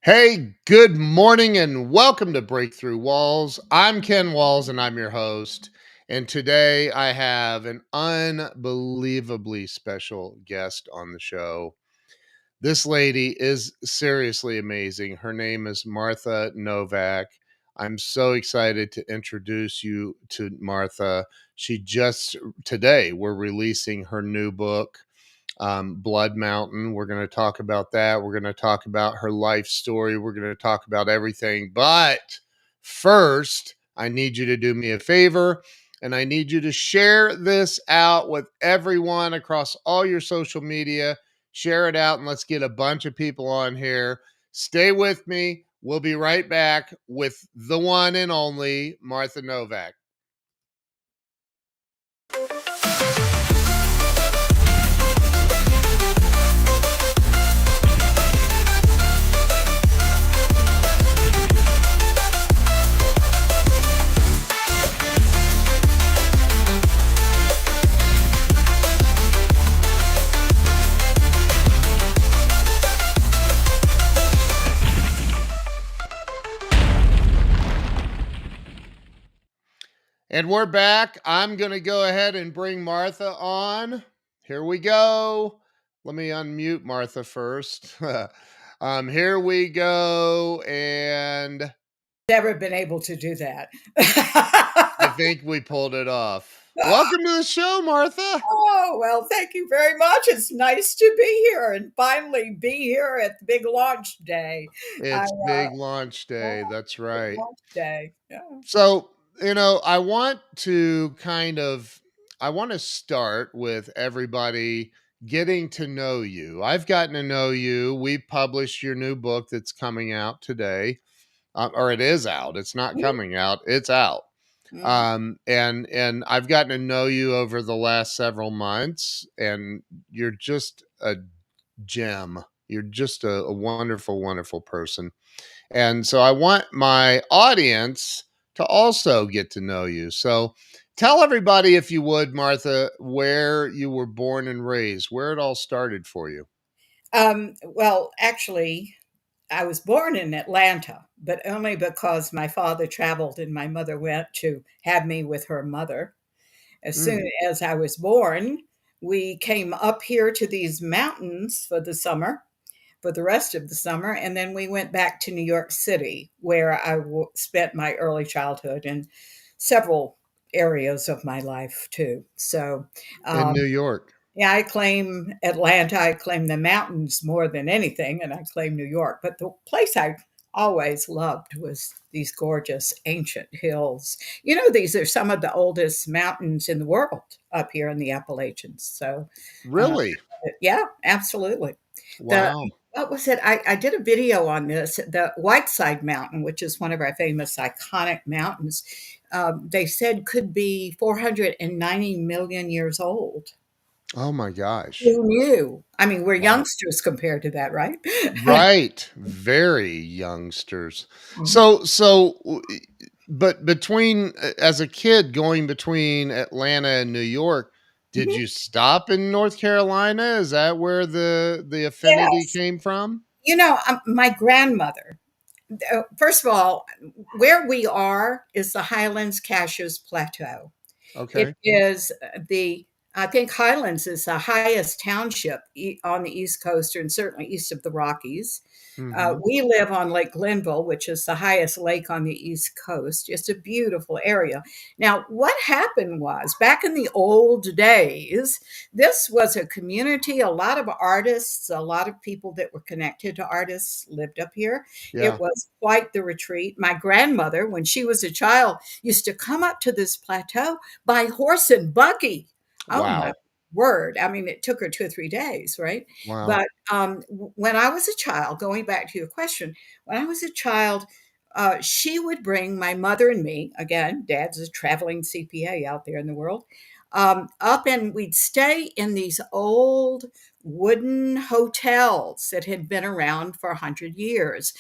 Hey, good morning and welcome to Breakthrough Walls. I'm Ken Walls and I'm your host. And today I have an unbelievably special guest on the show. This lady is seriously amazing. Her name is Martha Novak. I'm so excited to introduce you to Martha. She just today we're releasing her new book, Blood Mountain. We're going to talk about that. We're going to talk about her life story. We're going to talk about everything. But first, I need you to do me a favor and I need you to share this out with everyone across all your social media. Share it out and let's get a bunch of people on here. Stay with me. We'll be right back with the one and only Martha Novak. And we're back. I'm going to go ahead and bring Martha on. Here we go. Let me unmute Martha first. Here we go. And Never been able to do that. I think we pulled it off. Welcome to the show, Martha. Oh, well, thank you very much. It's nice to be here and finally be here at the big launch day. It's big launch day. That's Big right. launch day. Yeah. So, I want to I want to start with everybody getting to know you. I've gotten to know you. We published your new book that's coming out today, or it is out. It's not coming out. It's out. Mm. And I've gotten to know you over the last several months, and you're just a gem. You're just a wonderful, wonderful person. And so I want my audience to also get to know you. So tell everybody, if you would, Martha, where you were born and raised, where it all started for you. Well, actually, I was born in Atlanta, but only because my father traveled and my mother went to have me with her mother. As Mm. soon as I was born, we came up here to these mountains for the summer, for the rest of the summer, and then we went back to New York City, where I spent my early childhood and several areas of my life too. So, In um, New York. yeah, I claim Atlanta. I claim the mountains more than anything, and I claim New York. But the place I always loved was these gorgeous ancient hills. You know, these are some of the oldest mountains in the world up here in the Appalachians. So, uh, Really? yeah, absolutely. The Wow. what was it? I did a video on this. The Whiteside Mountain, which is one of our famous iconic mountains, they said could be 490 million years old. Oh my gosh. Who knew? I mean, we're Wow. youngsters compared to that, right? Right. Very youngsters. Mhm. But between, as a kid going between Atlanta and New York, did Mhm. you stop in North Carolina? Is that where the affinity Yes. came from? My grandmother, first of all, where we are is the Highlands Caches Plateau. It Okay. is I think Highlands is the highest township on the East Coast and certainly east of the Rockies. Mhm. We live on Lake Glenville, which is the highest lake on the East Coast. It's a beautiful area. Now, what happened was back in the old days, this was a community. A lot of artists, a lot of people that were connected to artists lived up here. It Yeah. was quite the retreat. My grandmother, when she was a child, used to come up to this plateau by horse and buggy. Oh my Wow. word. I mean, it took her 2 or 3 days, right? Wow. But when I was a child, going back to your question, when I was a child, she would bring my mother and me, again, dad's a traveling CPA out there in the world. up and we'd stay in these old wooden hotels that had been around for 100 years.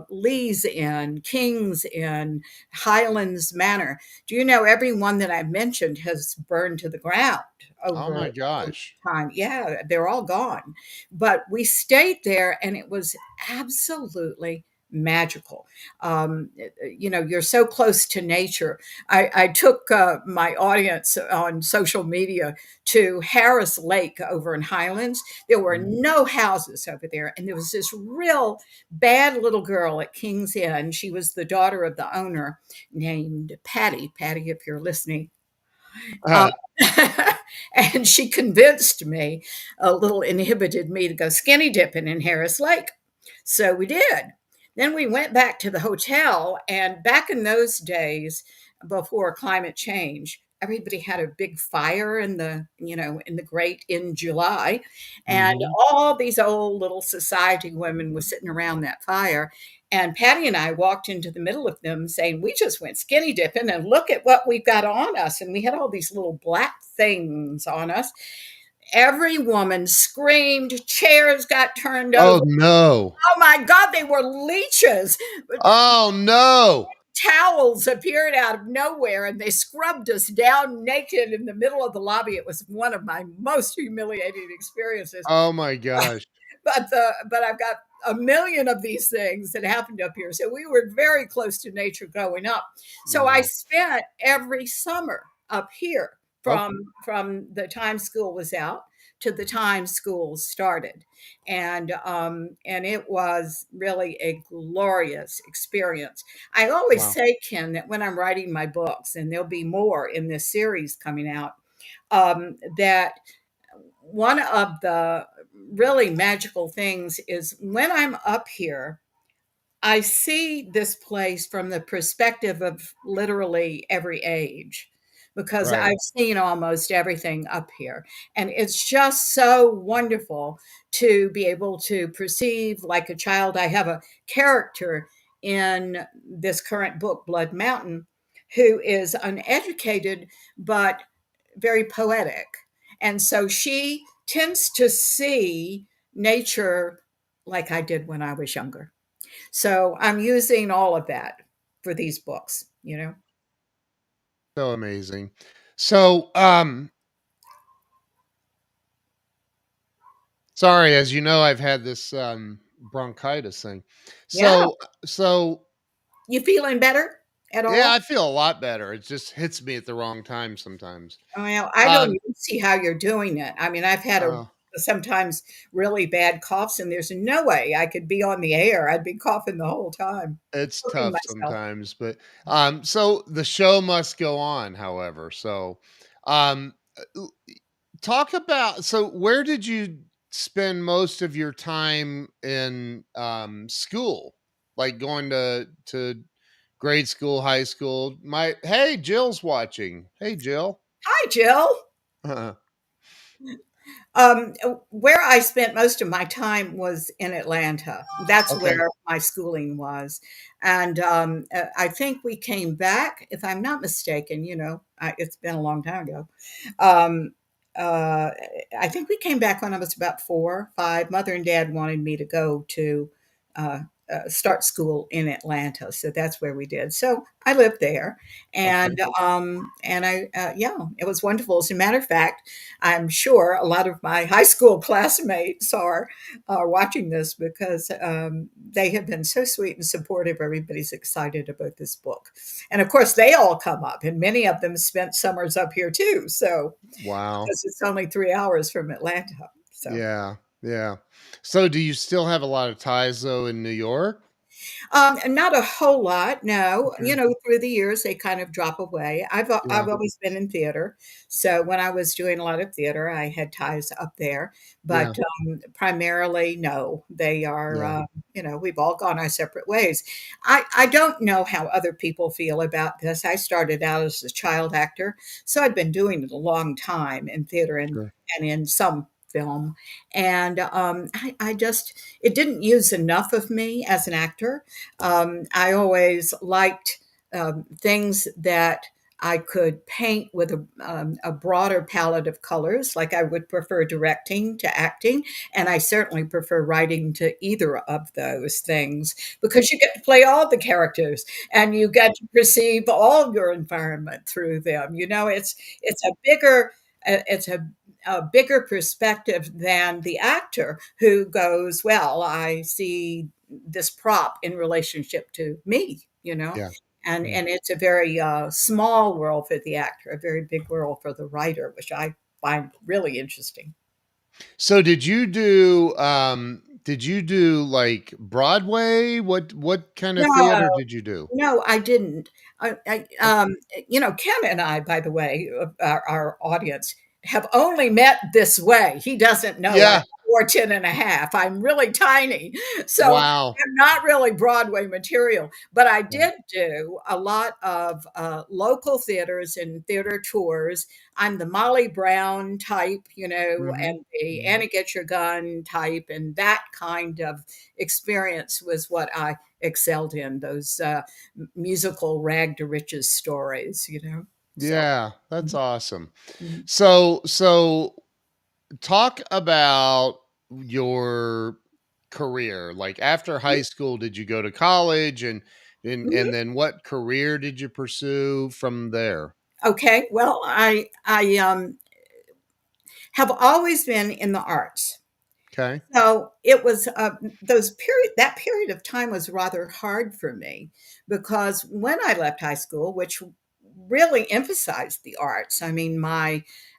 Lee's Inn, King's Inn, Highlands Manor. Do you know every one that I mentioned has burned to the ground Oh over my gosh. time? Yeah, they're all gone. But we stayed there and it was absolutely magical. You're so close to nature. I took my audience on social media to Harris Lake over in Highlands. There were Mhm. no houses over there, and there was this real bad little girl at King's Inn. She was the daughter of the owner, named Patty. Patty, if you're listening. Um, and she convinced me, a little inhibited me, to go skinny dipping in Harris Lake. So we did. Then we went back to the hotel, and back in those days, before climate change, everybody had a big fire in the grate in July, and Mhm. all these old little society women were sitting around that fire. And Patty and I walked into the middle of them saying, "We just went skinny dipping and look at what we've got on us." And we had all these little black things on us. Every woman screamed, chairs got turned Oh over. no. Oh my God, they were leeches. Oh no. Towels appeared out of nowhere and they scrubbed us down naked in the middle of the lobby. It was one of my most humiliating experiences. Oh my gosh. But I've got a million of these things that happened up here. So we were very close to nature growing up. So I Wow. spent every summer up here Okay. from the time school was out to the time school started, and it was really a glorious experience. I always Wow. say, Ken, that when I'm writing my books, and there'll be more in this series coming out, that one of the really magical things is when I'm up here, I see this place from the perspective of literally every age because Right. I've seen almost everything up here. And it's just so wonderful to be able to perceive like a child. I have a character in this current book, Blood Mountain, who is uneducated but very poetic. And so she tends to see nature like I did when I was younger. So I'm using all of that for these books. So amazing. So, sorry, as you know, I've had this bronchitis thing. Yeah. So You feeling better at yeah, all? I feel a lot better. It just hits me at the wrong time sometimes. Well, I don't Um, even see how you're doing it. I mean, I've had a uh, sometimes really bad coughs, and there's no way I could be on the air. I'd be coughing the whole time, it's choking tough myself. sometimes, but so the show must go on, however. So, um, talk about, so where did you spend most of your time in school? Like going to grade school, high school? My Hey, Jill's watching. Hey, Jill. Hi, Jill. Uh, Where I spent most of my time was in Atlanta. That's okay. where my schooling was, and I think we came back, if I'm not mistaken. It's been a long time ago. Um, uh, I think we came back when I was about 4, 5. Mother and Dad wanted me to go to uh, start school in Atlanta, so that's where we did. So I lived there, Okay. and yeah, it was wonderful. As a matter of fact, I'm sure a lot of my high school classmates are watching this because they have been so sweet and supportive. Everybody's excited about this book, and of course, they all come up, and many of them spent summers up here too. So Wow. because it's only 3 hours from Atlanta, so. Yeah. Yeah. So do you still have a lot of ties though in New York? Not a whole lot, no. Okay. Through the years, they kind of drop away. I've Yeah. always been in theater, so when I was doing a lot of theater, I had ties up there. Yeah. But primarily, no, they are. Yeah. We've all gone our separate ways. I don't know how other people feel about this. I started out as a child actor, so I'd been doing it a long time in theater Sure. and in some film, and I just it didn't use enough of me as an actor. I always liked things that I could paint with a broader palette of colors, like I would prefer directing to acting. And I certainly prefer writing to either of those things because you get to play all the characters and you get to perceive all of your environment through them. It's a bigger, it's a bigger perspective than the actor who goes, well, I see this prop in relationship to me. Yeah. Yeah. And it's a very small world for the actor, a very big world for the writer, which I find really interesting. So did you do like Broadway? What kind of theater No, did you do? no, I didn't. I Okay. Ken and I, by the way, our audience, have only met this way. He doesn't know I'm Yeah. 4'10" and a half. I'm really tiny. So Wow. I'm not really Broadway material, but I Yeah. did do a lot of local theaters and theater tours. I'm the Molly Brown type, Mhm. and the Mhm. Anna Get Your Gun type, and that kind of experience was what I excelled in, those musical rag to riches stories. So, Yeah, that's mhm, awesome. mhm, So talk about your career. Like after high school, did you go to college and mhm. then what career did you pursue from there? Okay, well, I have always been in the arts. Okay. So it was that period of time was rather hard for me because when I left high school, which really emphasized the arts. I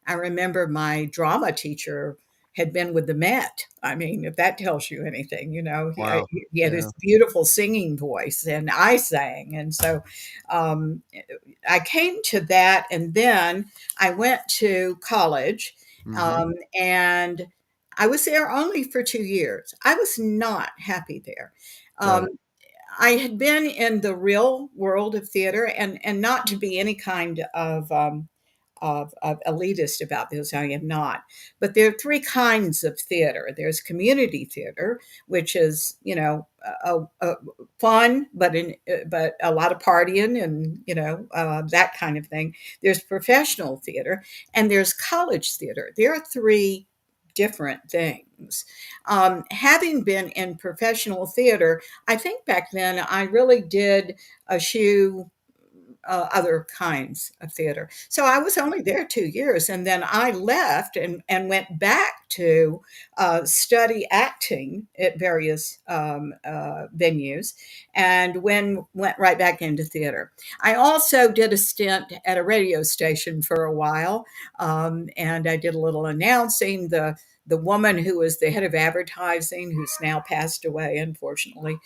remember my drama teacher had been with the Met. I mean, if that tells you anything, Wow. he had Yeah. this beautiful singing voice, and I sang, and so um, I came to that, and then I went to college, Mhm. and I was there only for 2 years. I was not happy there. Um, Right. I had been in the real world of theater, and not to be any kind of elitist about this, I am not. But there are three kinds of theater. There's community theater, which is fun, but a lot of partying and that kind of thing. There's professional theater, and there's college theater. There are three different things. Having been in professional theater, I think back then I really did eschew other kinds of theater. So I was only there 2 years, and then I left and went back to study acting at various venues, and went right back into theater. I also did a stint at a radio station for a while, and I did a little announcing. The woman who was the head of advertising, who's now passed away, unfortunately,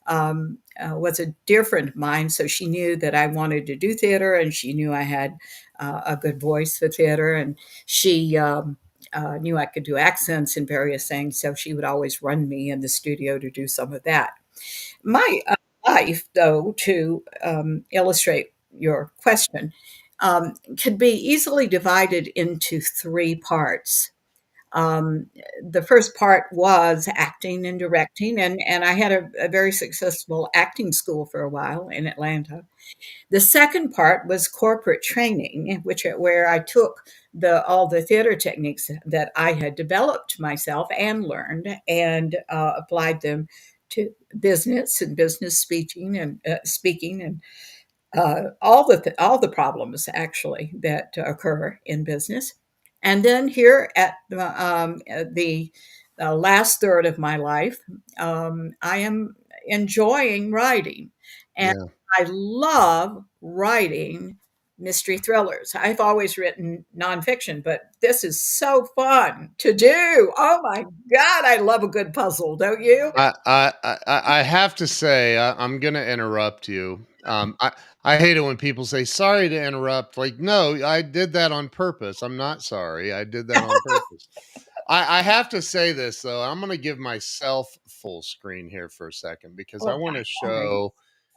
was a dear friend of mine. So she knew that I wanted to do theater, and she knew I had a good voice for theater, and she knew I could do accents and various things. So she would always run me in the studio to do some of that. My life, though, to illustrate your question, could be easily divided into three parts. Um, the first part was acting and directing, and I had a very successful acting school for a while in Atlanta. The second part was corporate training, which where I took all the theater techniques that I had developed myself and learned, and applied them to business and business speaking and all the problems actually that occur in business. And then here at the last third of my life, I am enjoying writing, and Yeah. I love writing mystery thrillers. I've always written nonfiction, but this is so fun to do. Oh my God, I love a good puzzle, don't you? I have to say, I'm gonna interrupt you. I hate it when people say, "Sorry to interrupt." Like, no, I did that on purpose. I'm not sorry. I did that on purpose. I have to say this though. I'm gonna give myself full screen here for a second because I Oh, want to all right. show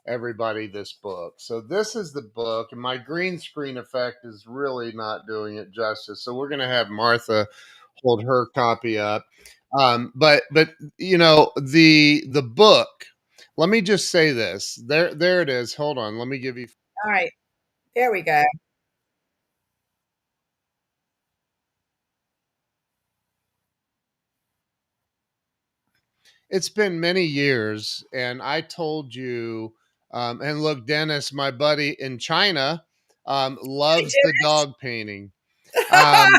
everybody this book. So this is the book, and my green screen effect is really not doing it justice. So we're gonna have Martha hold her copy up. But the book. Let me just say this. There it is. Hold on. Let me give you. All right. There we go. it's been many years, and I told you, and look, Dennis, my buddy in China, Hey, loves the Dennis. dog painting. Um,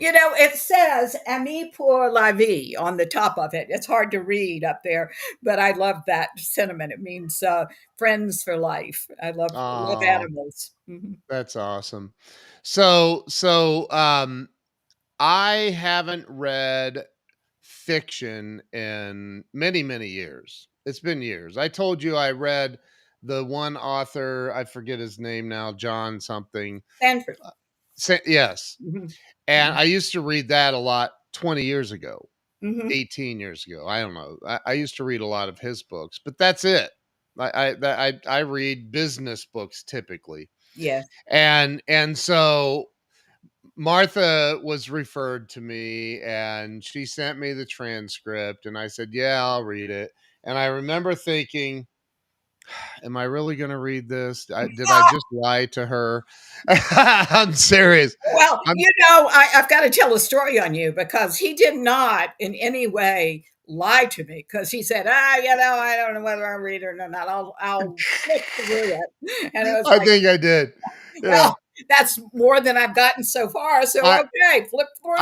It says "Ami pour la vie" on the top of it. It's hard to read up there, but I love that sentiment. It means friends for life. I love aw, animals. Mhm. that's awesome. So, I haven't read fiction in many, many years. It's been years. I told you I read the one author, I forget his name now, John something. Sanford. Yes. Mhm. And Mhm. I used to read that a lot 20 years ago, Mhm. 18 years ago. I don't know. I used to read a lot of his books, but that's it. I read business books typically. Yes. And so Martha was referred to me and she sent me the transcript and I said, "Yeah, I'll read it." And I remember thinking, "Am I really going to read this? Did I just lie to her?" I'm serious. Well, I'm I've got to tell a story on you because he did not in any way lie to me because he said, I don't know whether I'll read it or not. I'll flip through it. And it was I like, think I did. Yeah. well, that's more than I've gotten so far. So, I okay, flip through.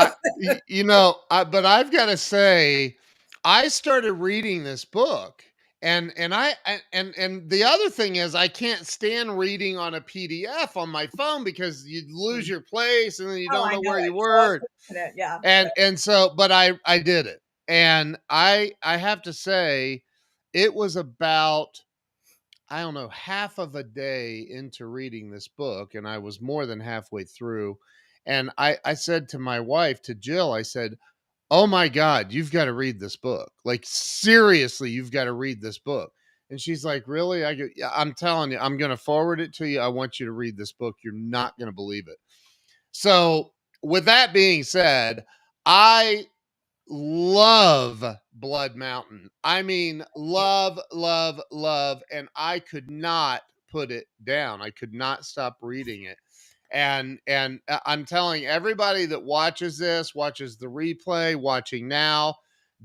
but I've got to say, I started reading this book, and the other thing is, I can't stand reading on a PDF on my phone because you lose your place and then you Oh, don't I know know where you it. It's hard were, looking at, yeah. and so, but I did it, and I have to say, it was about, I don't know, half of a day into reading this book, and I was more than halfway through. And I said to my wife, to Jill, I said, "Oh my God, you've got to read this book. Like, seriously, you've got to read this book." And she's like, "Really?" I go, "Yeah, I'm telling you, I'm going to forward it to you. I want you to read this book. You're not going to believe it." So, with that being said, I love Blood Mountain. I mean, love, love, love. And I could not put it down. I could not stop reading it. And I'm telling everybody that watches this, watches the replay, watching now,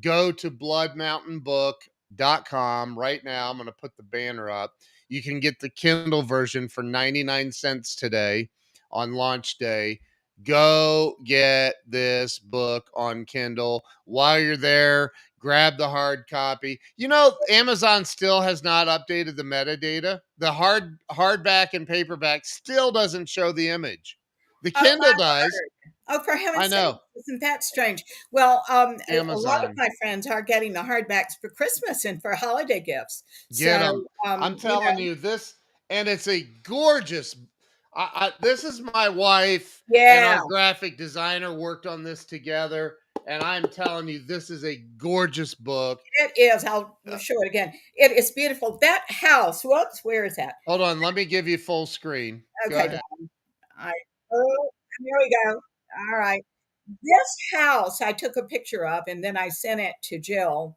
go to bloodmountainbook.com right now. I'm going to put the banner up. You can get the Kindle version for 99 cents today on launch day. Go get this book on Kindle. While you're there, grab the hard copy. Amazon still has not updated the metadata. The hardback and paperback still doesn't show the image. The Oh, Kindle does. oh, for I heaven's sake, know. isn't that strange? Well, a lot of Amazon. my friends are getting the hardbacks for Christmas and for holiday gifts. Get So, them. I'm telling you this, and it's a gorgeous. This is my wife and yeah, our graphic designer worked on this together, and I'm telling you, this is a gorgeous book. it is. I'll Uh, show it again. It is beautiful. That house, whoops, where is that? Hold on, let me give you full screen. Go Okay, ahead. I oh, there we go. All right. This house I took a picture of, and then I sent it to Jill,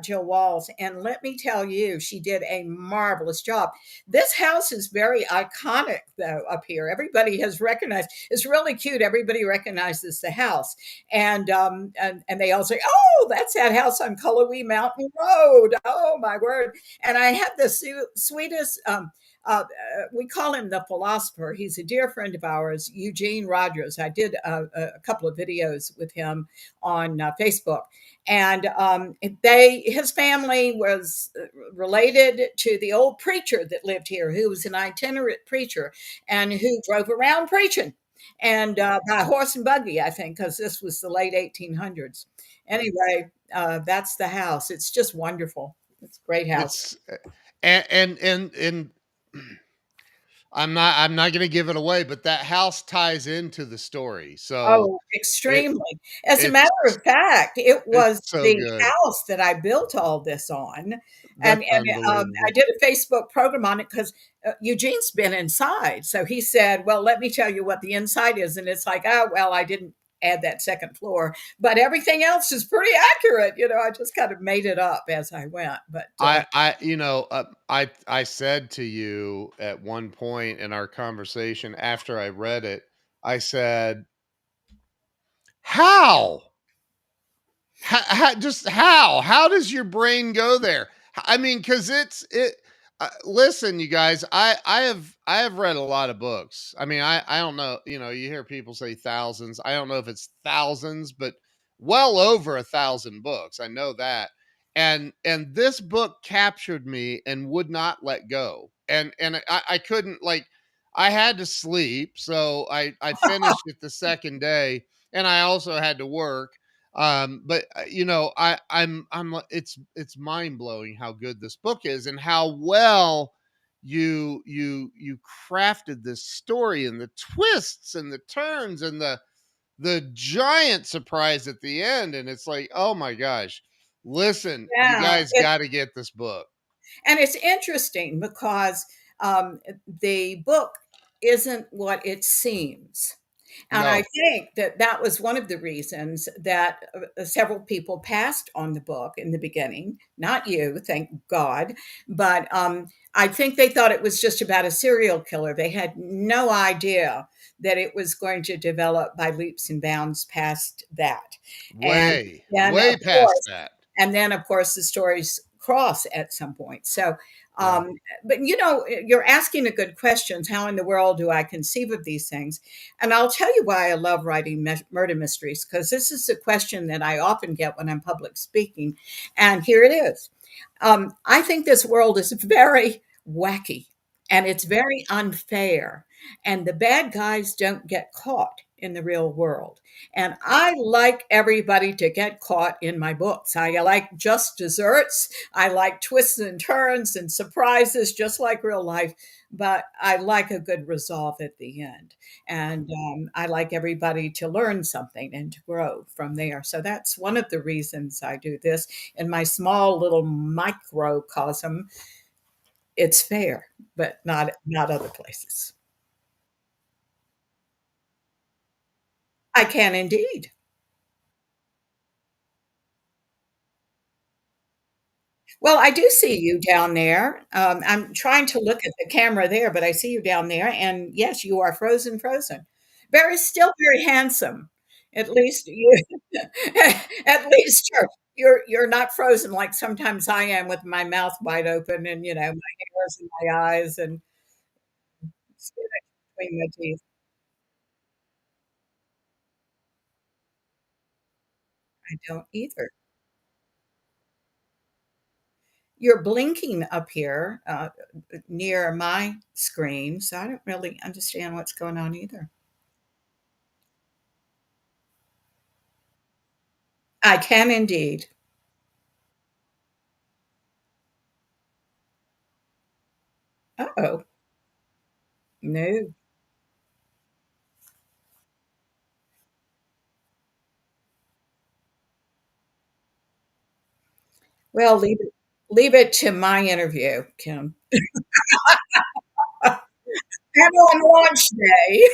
Jill Walls, and let me tell you, she did a marvelous job. This house is very iconic, though, up here. Everybody has recognized it's really cute. Everybody recognizes the house, and they all say, "Oh, that's that house on Cullowhee Mountain Road." Oh my word! And I had the sweetest. We call him the philosopher. He's a dear friend of ours, Eugene Rogers. I did a couple of videos with him on Facebook, and his family was related to the old preacher that lived here, who was an itinerant preacher and who drove around preaching. And by horse and buggy, I think, because this was the late 1800s. Anyway, that's the house. It's just wonderful. It's a great house. It's and I'm not going to give it away, but that house ties into the story. So Oh, it extremely. As a matter it's of fact, it it's was so the good. house that I built all this on, That's and I unbelievable. did a Facebook program on it because Eugene's been inside. So he said, "Well, let me tell you what the inside is," and it's like, "Oh, well, I didn't add that second floor, but everything else is pretty accurate." I just kind of made it up as I went. But I said to you at one point in our conversation after I read it, I said, "How? Just how does your brain go there? I mean, because it. Listen, you guys, I have read a lot of books. I mean, I don't know. You know, you hear people say thousands. I don't know if it's thousands, but well over 1,000 books. I know that. And this book captured me and would not let go. And I couldn't, like, I had to sleep, so I finished it the second day, and I also had to work. But you know, it's mind blowing how good this book is and how well you crafted this story and the twists and the turns and the giant surprise at the end. And it's like, oh my gosh, listen, you Yeah, guys got to get this book. and it's interesting because the book isn't what it seems. And I No. think that that was one of the reasons that several people passed on the book in the beginning. Not you, thank God. But I think they thought it was just about a serial killer. They had no idea that it was going to develop by leaps and bounds past that. And then, of Way past course, that. the stories cross at some point. So, Yeah. um, but you know, you're asking a good questions. How in the world do I conceive of these things? And I'll tell you why I love writing murder mysteries, because this is a question that I often get when I'm public speaking. And here it is. I think this world is very wacky and it's very unfair. And the bad guys don't get caught in the real world. And I like everybody to get caught in my books. I like just desserts. I like twists and turns and surprises, just like real life. But I like a good resolve at the end. And I like everybody to learn something and to grow from there. So that's one of the reasons I do this. In my small little microcosm, it's fair, but not other places. I can indeed. Well, I do see you down there. I'm trying to look at the camera there, but I see you down there, and yes, you are frozen, frozen. Very still very handsome. At least you at least you're not frozen like sometimes I am with my mouth wide open and, my hairs in my eyes and spinach between my teeth. I don't either. You're blinking up here, near my screen, so I don't really understand what's going on either. I can indeed. Uh-oh. No. Well, leave it to my interview, Kim. And on launch day.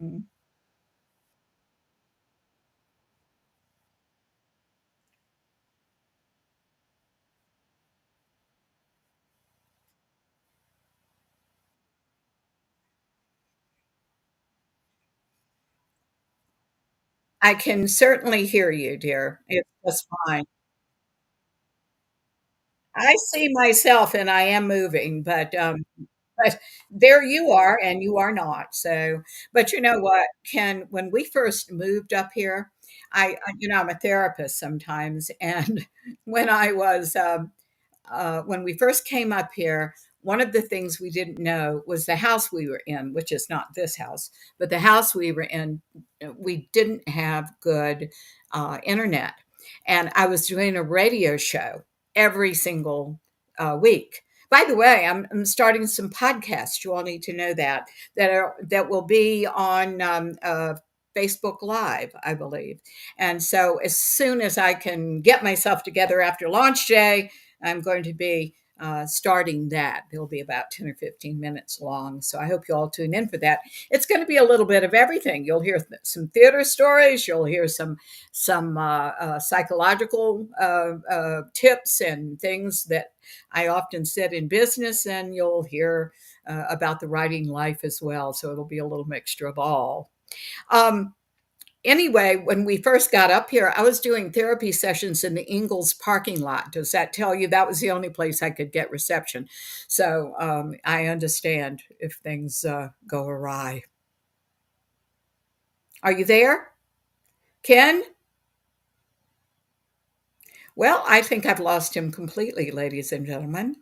Mm. I can certainly hear you, dear. It's just fine. I see myself and I am moving, but there you are and you are not. So, but you know what, Ken, when we first moved up here, I'm a therapist sometimes, and when I was when we first came up here, one of the things we didn't know was the house we were in, which is not this house, but the house we were in, we didn't have good internet. And I was doing a radio show every single week. By the way, I'm starting some podcasts. You all need to know that will be on Facebook Live, I believe. And so, as soon as I can get myself together after launch day, I'm going to be starting that. They'll be about 10 or 15 minutes long. So I hope you all tune in for that. It's going to be a little bit of everything. You'll hear some theater stories. You'll hear some psychological tips and things that I often said in business, and you'll hear about the writing life as well. So it'll be a little mixture of all. Um, anyway, when we first got up here, I was doing therapy sessions in the Ingalls parking lot. Does that tell you that was the only place I could get reception? So I understand if things go awry. Are you there, Ken? Well, I think I've lost him completely, ladies and gentlemen.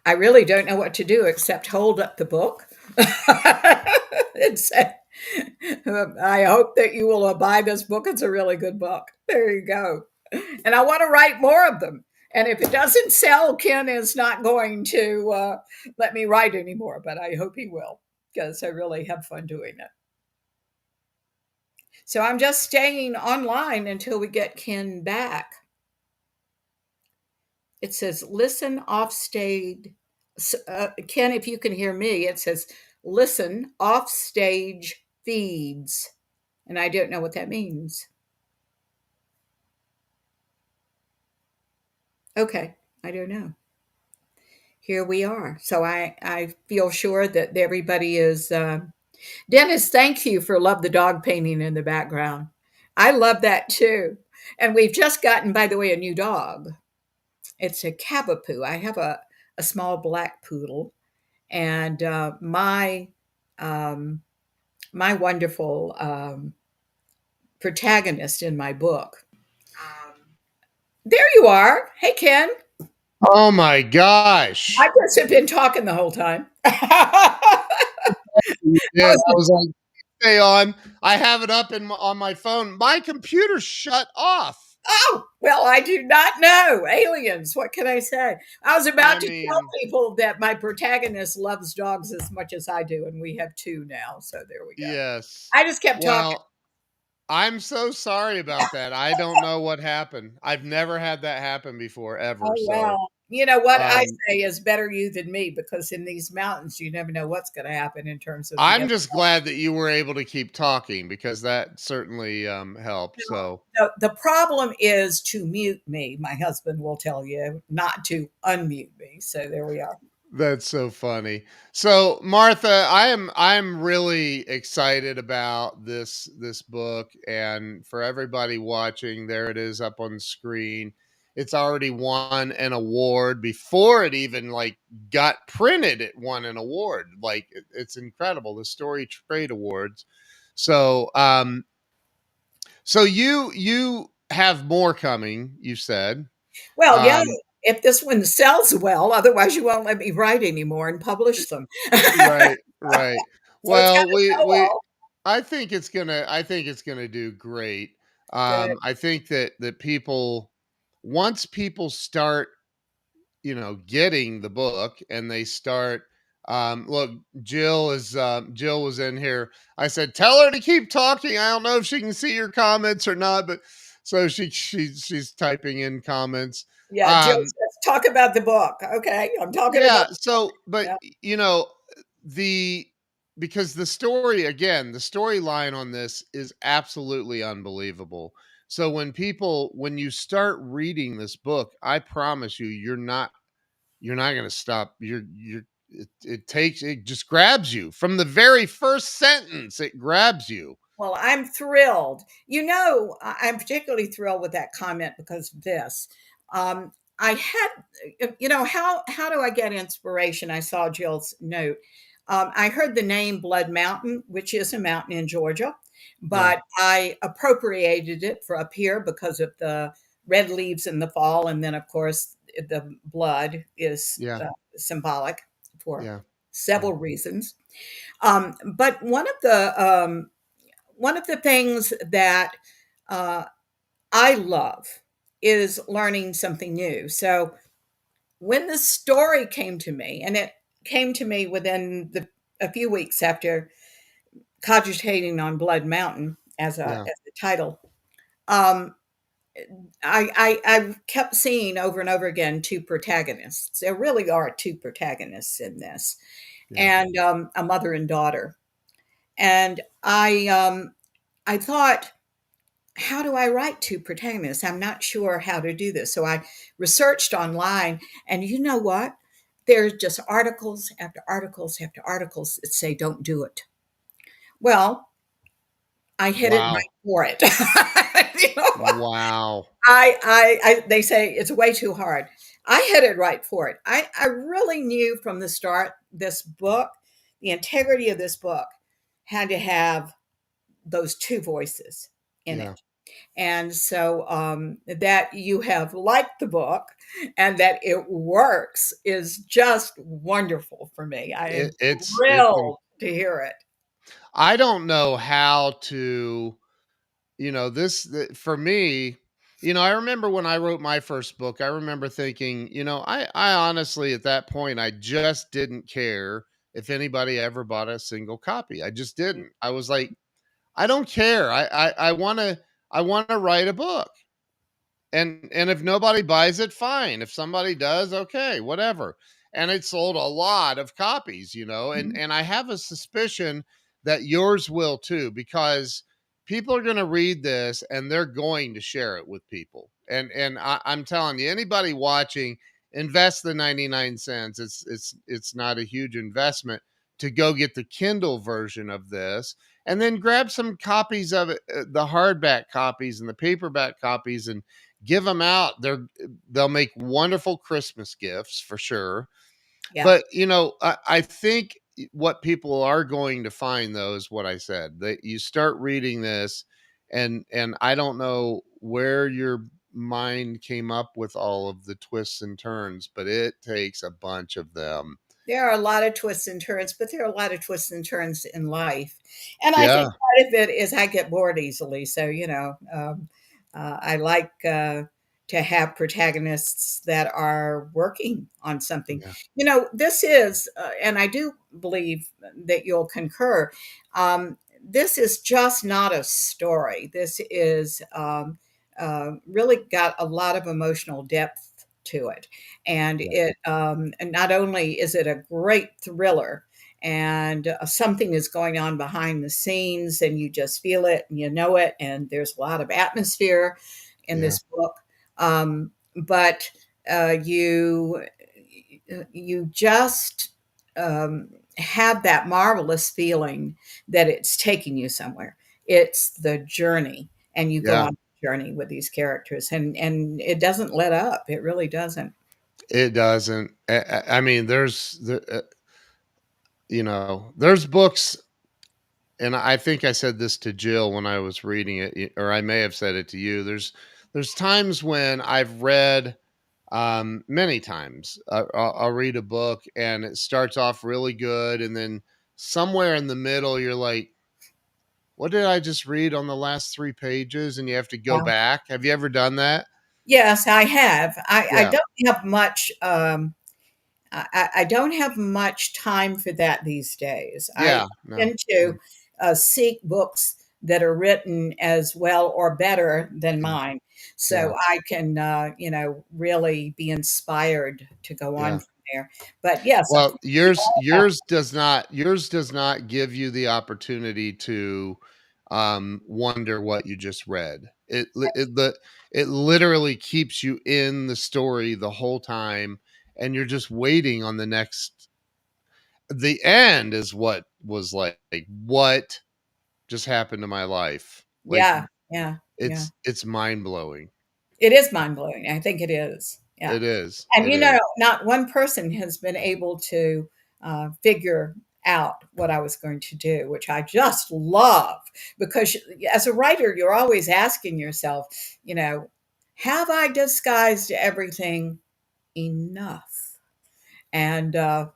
I really don't know what to do except hold up the book and say, I hope that you will buy this book. It's a really good book. There you go. And I want to write more of them. And if it doesn't sell, Ken is not going to let me write anymore, but I hope he will because I really have fun doing it. So I'm just staying online until we get Ken back. It says listen off stage. Ken, if you can hear me, it says listen off stage feeds. And I don't know what that means. Okay, I don't know. Here we are. So I feel sure that everybody is. Dennis, thank you for Love the Dog painting in the background. I love that too. And we've just gotten, by the way, a new dog. It's a Cavapoo. I have a small black poodle, and um, my wonderful protagonist in my book. There you are. Hey, Ken. Oh my gosh. I just have been talking the whole time. Yeah, I was like, stay on. I have it up on my phone. My computer shut off. Oh, well, I do not know. Aliens, what can I say? I was about I to tell mean, people that my protagonist loves dogs as much as I do, and we have two now. So there we go. yes. I just kept talking. Well, I'm so sorry about that. I don't know what happened. I've never had that happen before, ever. Oh, So, well. You know what I um, say is better you than me because in these mountains, you never know what's going to happen in terms of the I'm other. just glad that you were able to keep talking because that certainly helped. So, The problem is to mute me. My husband will tell you not to unmute me. So there we are. that's so funny. So, Martha, I'm really excited about this book, and for everybody watching, there it is up on screen. It's already won an award before it even like got printed. It won an award. Like it's incredible. The Storytrade Awards. So, so you have more coming. You said. Well, yeah, Um, if this one sells well, otherwise you won't let me write anymore and publish them. Right, right. So it's got Well, to sell we well. I think it's gonna do great. Good. I think that people once people start, getting the book and they start look, Jill was in here. I said, "Tell her to keep talking." I don't know if she can see your comments or not, but so she's typing in comments. Yeah, Jill Um says, talk about the book. Okay, I'm talking about Yeah, so but yeah. the because the story again, the storyline on this is absolutely unbelievable. So when you start reading this book, I promise you you're not going to stop. It just grabs you from the very first sentence. It grabs you. Well, I'm thrilled. I'm particularly thrilled with that comment because of this. I had, how do I get inspiration? I saw Jill's note. I heard the name Blood Mountain, which is a mountain in Georgia, Yeah. but I appropriated it for up here because of the red leaves in the fall. And then, of course, the blood is Yeah. symbolic for Yeah. Yeah. several reasons. But one of the things that uh, I love is learning something new. So when the story came to me, and it came to me within a few weeks after cogitating on Blood Mountain Yeah. as a title, um, I kept seeing over and over again two protagonists. There really are two protagonists in this, Yeah. and a mother and daughter. And I thought, how do I write two protagonists? I'm not sure how to do this. So I researched online, and you know what? There's just articles after articles after articles that say don't do it. Well, I headed Wow. right for it. You know, Wow. they say it's way too hard. I headed right for it. I really knew from the start this book, the integrity of this book had to have those two voices in Yeah. it. And so that you have liked the book and that it works is just wonderful for me. I am It's thrilled to hear it. I don't know how to, for me, I remember when I wrote my first book, I remember thinking, I honestly at that point I just didn't care if anybody ever bought a single copy. I just didn't. I was like, I don't care. I want to write a book. And if nobody buys it, fine. If somebody does, okay, whatever. And it sold a lot of copies, and Mhm. and I have a suspicion that yours will too, because people are going to read this and they're going to share it with people. And I'm telling you, anybody watching, invest the 99 cents. It's not a huge investment to go get the Kindle version of this, and then grab some copies of it, the hardback copies and the paperback copies, and give them out. They'll make wonderful Christmas gifts for sure. Yeah. But I think what people are going to find, though, is what I said, that you start reading this, and I don't know where your mind came up with all of the twists and turns, but it takes a bunch of them. There are a lot of twists and turns, but there are a lot of twists and turns in life. And I think Yeah, part of it is I get bored easily. So, I like to have protagonists that are working on something. yeah, This is, and I do believe that you'll concur, this is just not a story. This is really got a lot of emotional depth to it, and yeah, and not only is it a great thriller, and something is going on behind the scenes and you just feel it and you know it, and there's a lot of atmosphere in yeah. this book, but you just have that marvelous feeling that it's taking you somewhere. It's the journey, and you go Yeah, on the journey with these characters, and it doesn't let up. It really doesn't. it doesn't. I mean, there's books, and I think I said this to Jill when I was reading it, or I may have said it to you. There's times when I've read, many times. I'll read a book and it starts off really good, and then somewhere in the middle, you're like, "What did I just read on the last 3 pages?" And you have to go Yeah. back. Have you ever done that? Yes, I have. I Yeah, don't have much. I don't have much time for that these days. I yeah, no, tend to seek books that are written as well or better than yeah, mine, yeah. so I can, really be inspired to go on Yeah. from there. But yes, of Well, course, we yours all have. yours does not give you the opportunity to, wonder what you just read. It literally keeps you in the story the whole time, and you're just waiting on the next. The end is what was like, "What just happened to my life?" Like, Yeah, yeah, yeah. it's mind-blowing. It is mind blowing. I think it is. Yeah. It is, And it is. not one person has been able to figure out what I was going to do, which I just love, because as a writer, you're always asking yourself, you know, have I disguised everything enough? And I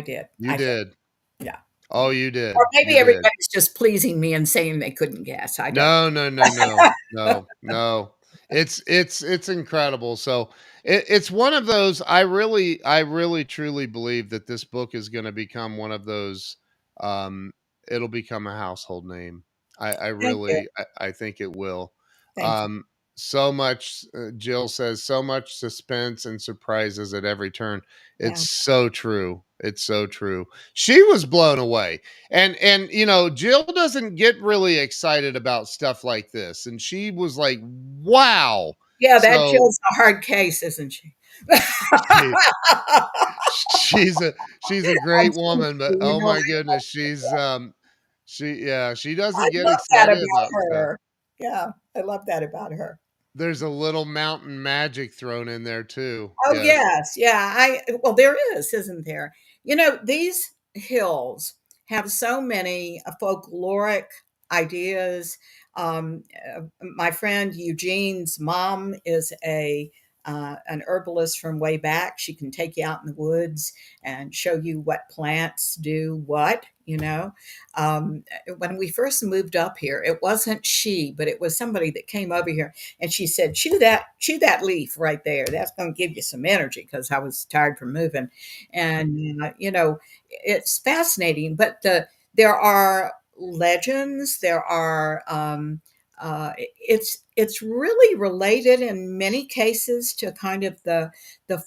did. You I think, did. yeah. Oh, you Or did, maybe you did. everybody's just pleasing me and saying they couldn't guess. I don't. No, no, no, no, no, no. It's incredible. So it's one of those. I really truly believe that this book is going to become one of those. Um, it'll become a household name. Thank you. I think it will. Thank you. Um, so much. Jill says so much suspense and surprises at every turn. Yeah. It's so true. It's so true. She was blown away. And Jill doesn't get really excited about stuff like this. And she was like, "Wow." Yeah, that So Jill's a hard case, isn't she? she, she's a I'm great teasing woman, but you, you oh know my I goodness, she I doesn't get love that excited about about stuff. her. Yeah, I love that about her. There's a little mountain magic thrown in there too. Oh, Yes. yes. Yeah, I well, there is, isn't there? These hills have so many folkloric ideas. My friend Eugene's mom is a an herbalist from way back. She can take you out in the woods and show you what plants do what. When we first moved up here, it wasn't she, but it was somebody that came over here, and she said, chew that leaf right there. That's going to give you some energy, because I was tired from moving. And it's fascinating. But there are legends. There are it's really related in many cases to kind of the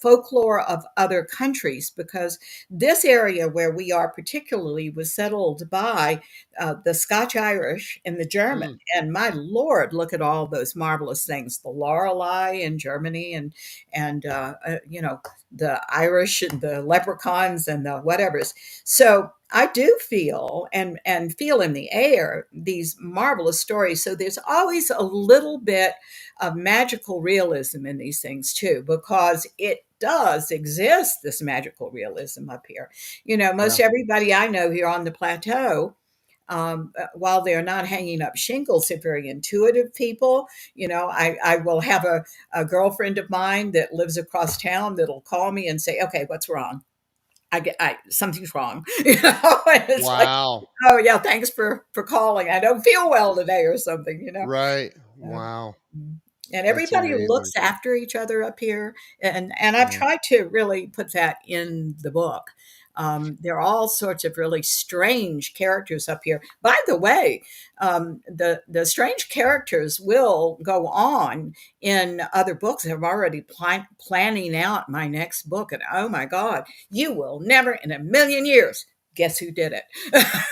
folklore of other countries, because this area where we are particularly was settled by the Scotch Irish and the German. Mm, And my Lord, look at all those marvelous things, the Lorelei in Germany, and the Irish and the leprechauns and the whatevers. So I do feel and feel in the air these marvelous stories. So there's always a little bit of magical realism in these things too, because it does exist, this magical realism up here. yeah. Most everybody I know here on the plateau, while they're not hanging up shingles, they're very intuitive people. I will have a girlfriend of mine that lives across town that'll call me and say, "Okay, what's wrong?" Something's wrong. And it's like, Wow. "Oh yeah, thanks for calling. I don't feel well today," or something. Right. Uh, Wow. mm. And That's everybody amazing. looks after each other up here, and I've Yeah. tried to really put that in the book. There are all sorts of really strange characters up here. By the way, the strange characters will go on in other books. I'm already planning out my next book, and oh my God, you will never in a million years guess who did it.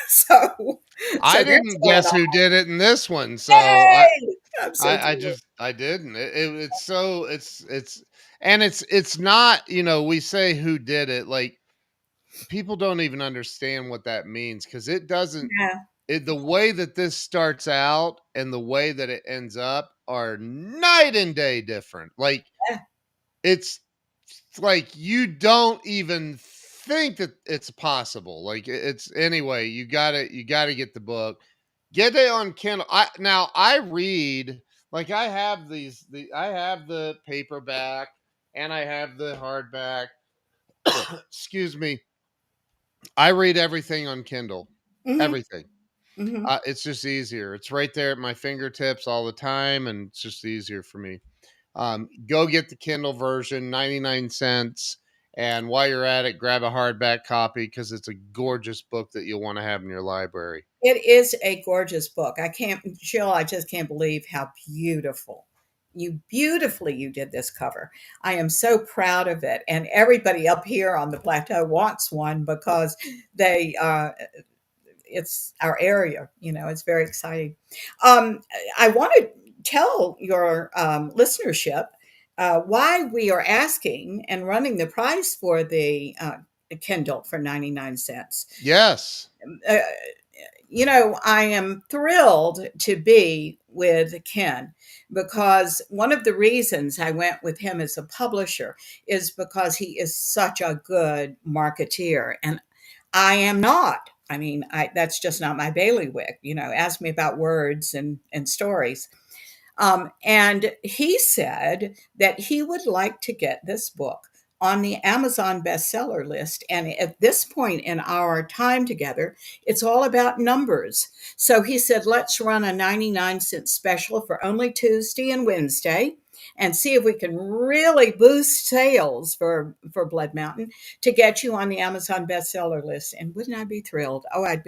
so, I so that's didn't going guess on. who did it in this one, so Yay! I'm so thrilled. I didn't. It's so it's and it's not, we say who did it, like people don't even understand what that means because it doesn't Yeah. the way that this starts out and the way that it ends up are night and day different. Like Yeah. it's like you don't even think that it's possible. Like it's anyway, you got to get the book. Get it on Kindle. I read, like I have the paperback and I have the hardback. Excuse me. I read everything on Kindle. Mhm, Everything. mhm. It's just easier. It's right there at my fingertips all the time and it's just easier for me. Go get the Kindle version, 99 cents. And while you're at it, grab a hardback copy because it's a gorgeous book that you'll want to have in your library. It is a gorgeous book. Jill, I just can't believe how beautifully you did this cover. I am so proud of it. And everybody up here on the plateau wants one, because they, it's our area, it's very exciting. Um, I want to tell your listenership why we are asking and running the prize for the Kindle for 99 cents. Yes. Uh, I am thrilled to be with Ken, because one of the reasons I went with him as a publisher is because he is such a good marketeer. And I am not. I mean, that's just not my bailiwick. Ask me about words and stories. And he said that he would like to get this book on the Amazon bestseller list. And at this point in our time together, it's all about numbers. So he said, let's run a 99-cent special for only Tuesday and Wednesday and see if we can really boost sales for Blood Mountain to get you on the Amazon bestseller list. And wouldn't I be thrilled? Oh, I'd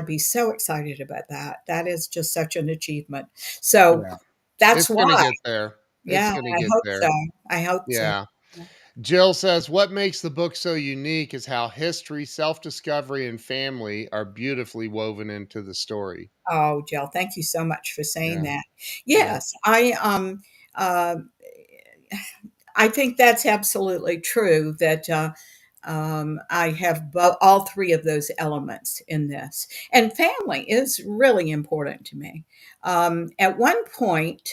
be so excited about that. That is just such an achievement. So Yeah. that's It's gonna why. get there. It's Yeah, gonna I get hope so. there. I hope so. Yeah. Jill says, "What makes the book so unique is how history, self discovery, and family are beautifully woven into the story." Oh, Jill, thank you so much for saying Yeah. that. Yeah. Yes, uh, I think that's absolutely true that, I have all 3 of those elements in this, and family is really important to me. At one point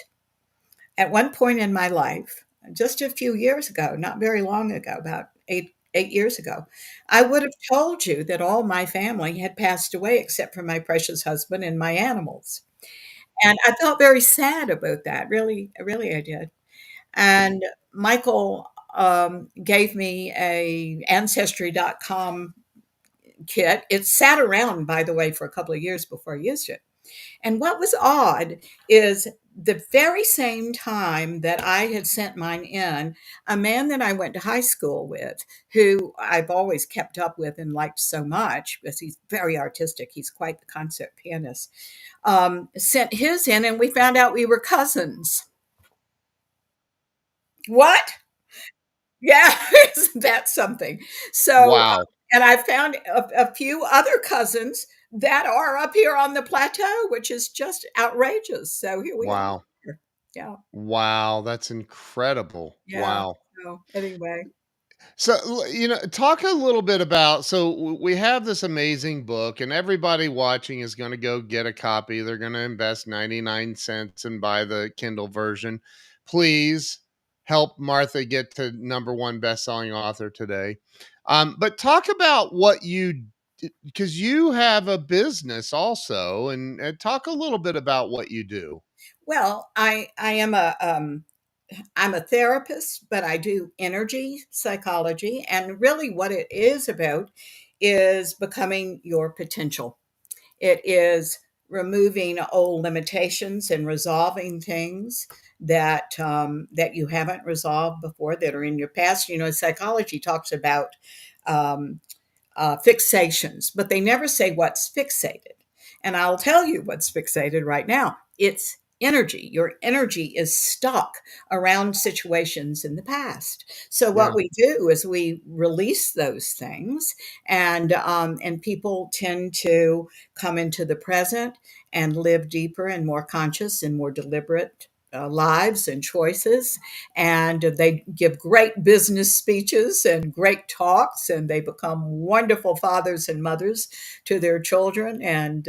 in my life, just a few years ago, not very long ago, about 8 years ago, I would have told you that all my family had passed away except for my precious husband and my animals, and I felt very sad about that, really I did. And Michael, gave me a ancestry.com kit. It sat around, by the way, for a couple of years before I used it. And what was odd is the very same time that I had sent mine in, a man that I went to high school with, who I've always kept up with and liked so much because he's very artistic, he's quite the concert pianist, sent his in, and we found out we were cousins. What? Yeah, isn't that something? So, Wow. and I found a few other cousins that are up here on the plateau, which is just outrageous. So here we Wow. are. Yeah, Wow. That's incredible. yeah. Wow. So anyway, So, talk a little bit about. So, we have this amazing book, and everybody watching is going to go get a copy. They're going to invest 99 cents and buy the Kindle version. Please help Martha get to number one best-selling author today. But talk about what you, because you have a business also, and talk a little bit about what you do. well, I am I'm a therapist, but I do energy psychology, and really what it is about is becoming your potential. It is removing old limitations and resolving things that you haven't resolved before that are in your past. You know, psychology talks about um, fixations, but they never say what's fixated. And I'll tell you what's fixated right now. It's energy. Your energy is stuck around situations in the past. So what Yeah. we do is we release those things, and people tend to come into the present and live deeper and more conscious and more deliberate. Lives and choices, and they give great business speeches and great talks, and they become wonderful fathers and mothers to their children, and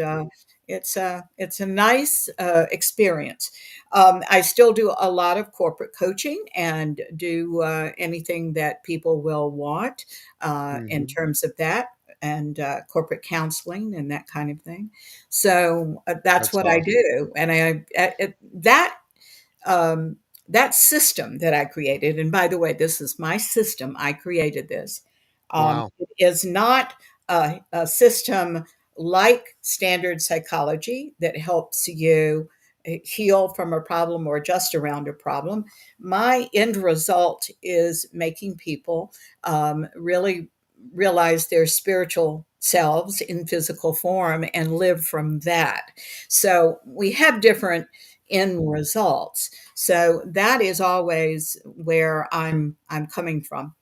it's a nice experience. I still do a lot of corporate coaching and do anything that people will want in Hmm. terms of that, and corporate counseling and that kind of thing. So that's That's what I awesome. do, and um, that system that I created, and by the way, this is my system, I created this. Wow. It is not a system like standard psychology that helps you heal from a problem or just around a problem. My end result is making people really realize their spiritual selves in physical form and live from that. So we have different end results. So that is always where I'm coming from.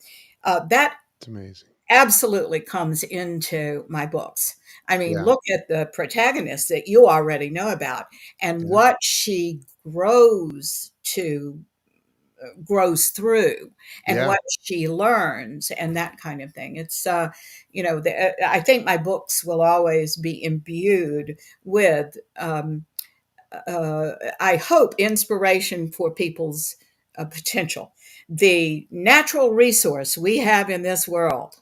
That It's amazing. absolutely comes into my books. I mean, Yeah. look at the protagonist that you already know about and Yeah. what she grows through and Yeah. what she learns and that kind of thing. It's I think my books will always be imbued with I hope, inspiration for people's potential. The natural resource we have in this world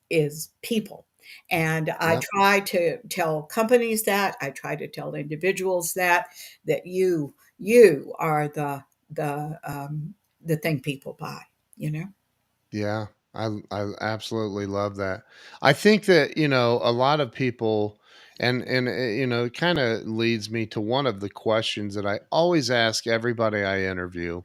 is people. And I Yeah. try to tell companies that, I try to tell individuals that you are the thing people buy, you know? Yeah, I absolutely love that. I think that, a lot of people, and it kind of leads me to one of the questions that I always ask everybody I interview.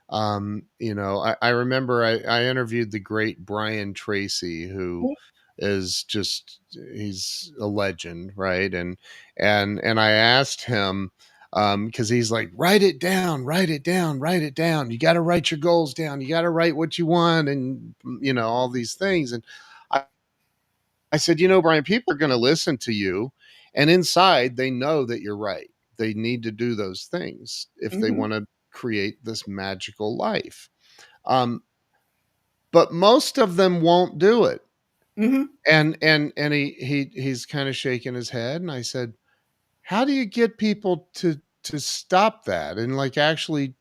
I remember I interviewed the great Brian Tracy, who is just, he's a legend, right? And I asked him, because he's like, write it down, write it down, write it down. You got to write your goals down. You got to write what you want, and all these things. And I, I said, Brian, people are going to listen to you, and inside they know that you're right. They need to do those things if they Mhm, want to create this magical life. Um, but most of them won't do it. mhm. And he's kind of shaking his head, and I said, how do you get people to stop that and like actually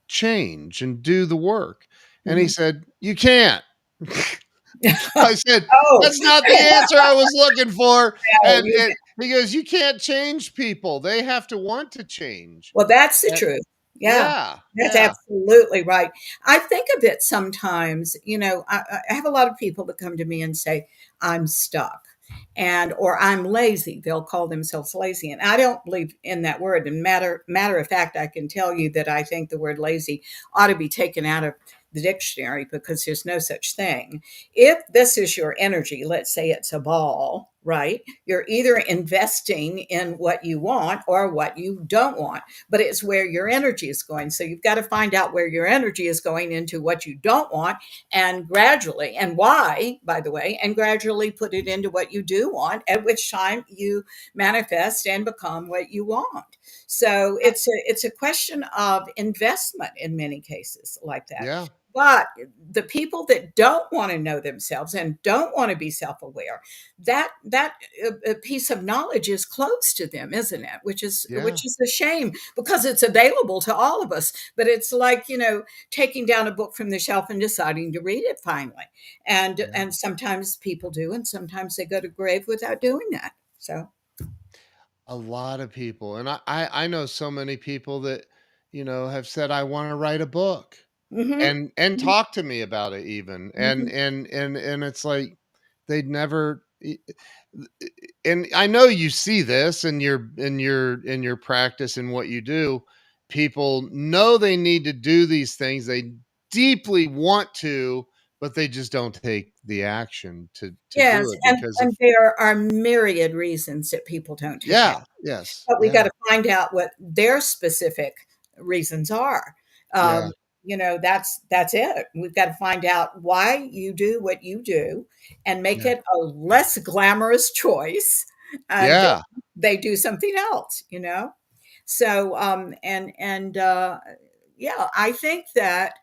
change and do the work? And he Mhm. said, you can't. I said, Oh, that's not the answer I was looking for. no, And he goes, you can't change people. They have to want to change. well, that's the And truth. Yeah, yeah, that's yeah, absolutely right. I think of it sometimes, I have a lot of people that come to me and say, I'm stuck or I'm lazy. They'll call themselves lazy. And I don't believe in that word. And matter of fact, I can tell you that I think the word lazy ought to be taken out of the dictionary because there's no such thing. If this is your energy, let's say it's a ball, right? You're either investing in what you want or what you don't want, but it's where your energy is going. So you've got to find out where your energy is going into what you don't want and gradually, and why, by the way, and gradually put it into what you do want, at which time you manifest and become what you want. So it's a question of investment in many cases like that. yeah, But the people that don't want to know themselves and don't want to be self-aware, that piece of knowledge is close to them, isn't it? Which is yeah, which is a shame because it's available to all of us. But it's like taking down a book from the shelf and deciding to read it finally. yeah. And sometimes people do, and sometimes they go to grave without doing that. So. A lot of people. And I know so many people that, have said, I want to write a book Hmm. and talk to me about it even. And Hmm. and it's like they'd never and I know you see this in your practice and what you do. People know they need to do these things. They deeply want to, but they just don't take the action to Yes, do it and because of and there are myriad reasons that people don't take action. yeah, yes, But we got yeah, to find out what their specific reasons are. yeah, Um, that's it. We've got to find out why you do what you do, and make yeah, it a less glamorous choice, and yeah, they do something else. So yeah, I think that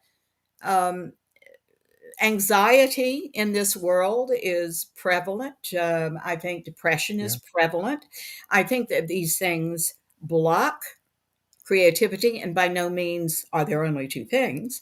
um, anxiety in this world is prevalent. I think depression yeah, is prevalent. I think that these things block creativity, and by no means are there only two things.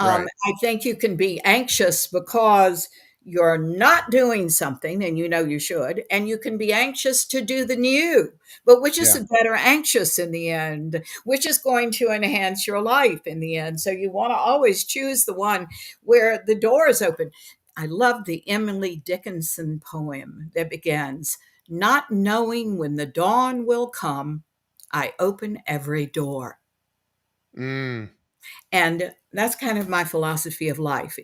right, I think you can be anxious because you're not doing something and you know you should, and you can be anxious to do the new. But which is yeah, the better anxious in the end? Which is going to enhance your life in the end? So you want to always choose the one where the door is open. I love the Emily Dickinson poem that begins, not knowing when the dawn will come, I open every door. mm, And that's kind of my philosophy of life.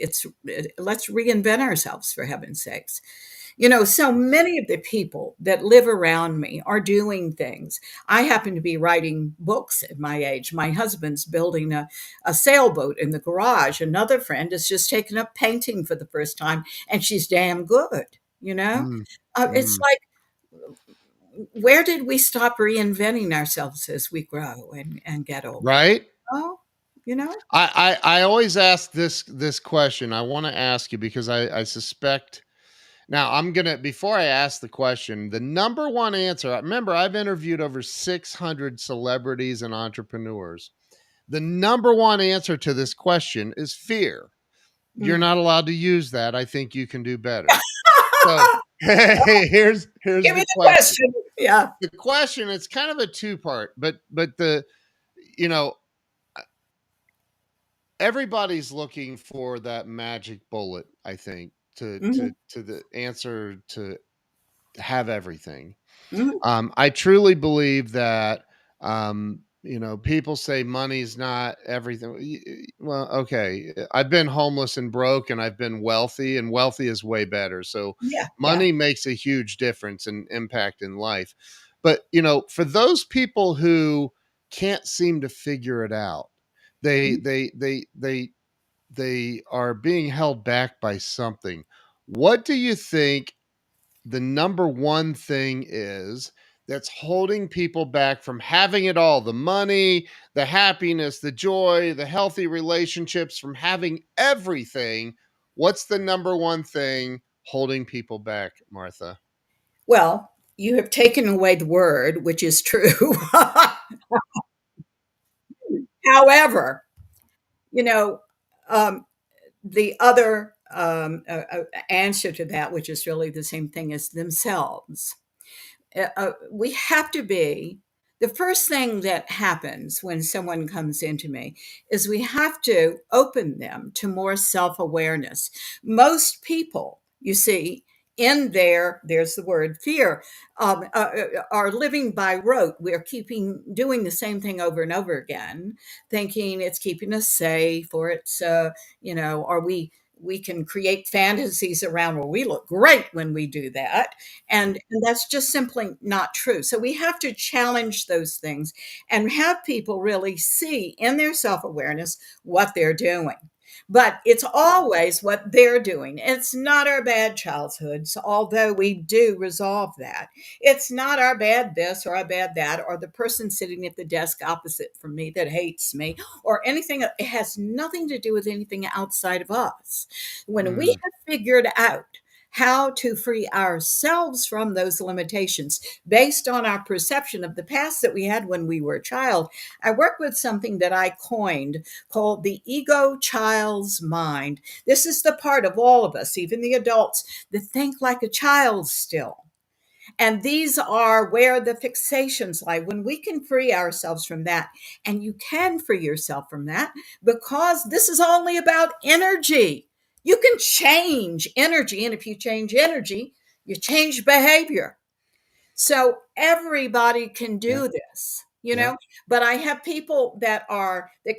Let's reinvent ourselves for heaven's sakes. So many of the people that live around me are doing things. I happen to be writing books at my age. My husband's building a sailboat in the garage. Another friend has just taken up painting for the first time, and she's damn good. You know, mm, it's mm, like, where did we stop reinventing ourselves as we grow and get older? right? Oh, you know? I always ask this question. I want to ask you because I suspect now I'm gonna before I ask the question, the number one answer. Remember, I've interviewed over 600 celebrities and entrepreneurs. The number one answer to this question is fear. You're Mm. not allowed to use that. I think you can do better. So hey, here's Give me the the question. question. Yeah. The question, it's kind of a two part, but the you know everybody's looking for that magic bullet, I think, to Mhm, the answer to have everything. mhm. I truly believe that people say money's not everything. Well, okay, I've been homeless and broke, and I've been wealthy, and wealthy is way better. So Yeah, yeah. money makes a huge difference and impact in life. But for those people who can't seem to figure it out. They Mhm. they they they they are being held back by something. What do you think the number one thing is that's holding people back from having it all? The money, the happiness, the joy, the healthy relationships, from having everything. What's the number one thing holding people back, Martha? Well, you have taken away the word, which is true. However, you know, um, the other answer to that, which is really the same thing as themselves, we have to be the first thing that happens when someone comes into me is we have to open them to more self-awareness. Most people, you see, in there's the word fear, are living by rote. We're keeping doing the same thing over and over again, thinking it's keeping us safe, or it's or we can create fantasies around, well, we look great when we do that, and that's just simply not true. So we have to challenge those things and have people really see in their self-awareness what they're doing. But it's always what they're doing. It's not our bad childhoods, although we do resolve that. It's not our bad this or our bad that, or the person sitting at the desk opposite from me that hates me, or anything. It has nothing to do with anything outside of us. When we Mm, have figured out how to free ourselves from those limitations based on our perception of the past that we had when we were a child. I work with something that I coined called the ego child's mind. This is the part of all of us, even the adults, that think like a child still. And these are where the fixations lie. When we can free ourselves from that, and you can free yourself from that because this is only about energy. You can change energy. And if you change energy, you change behavior. So everybody can yeah, do this, yeah, but I have people that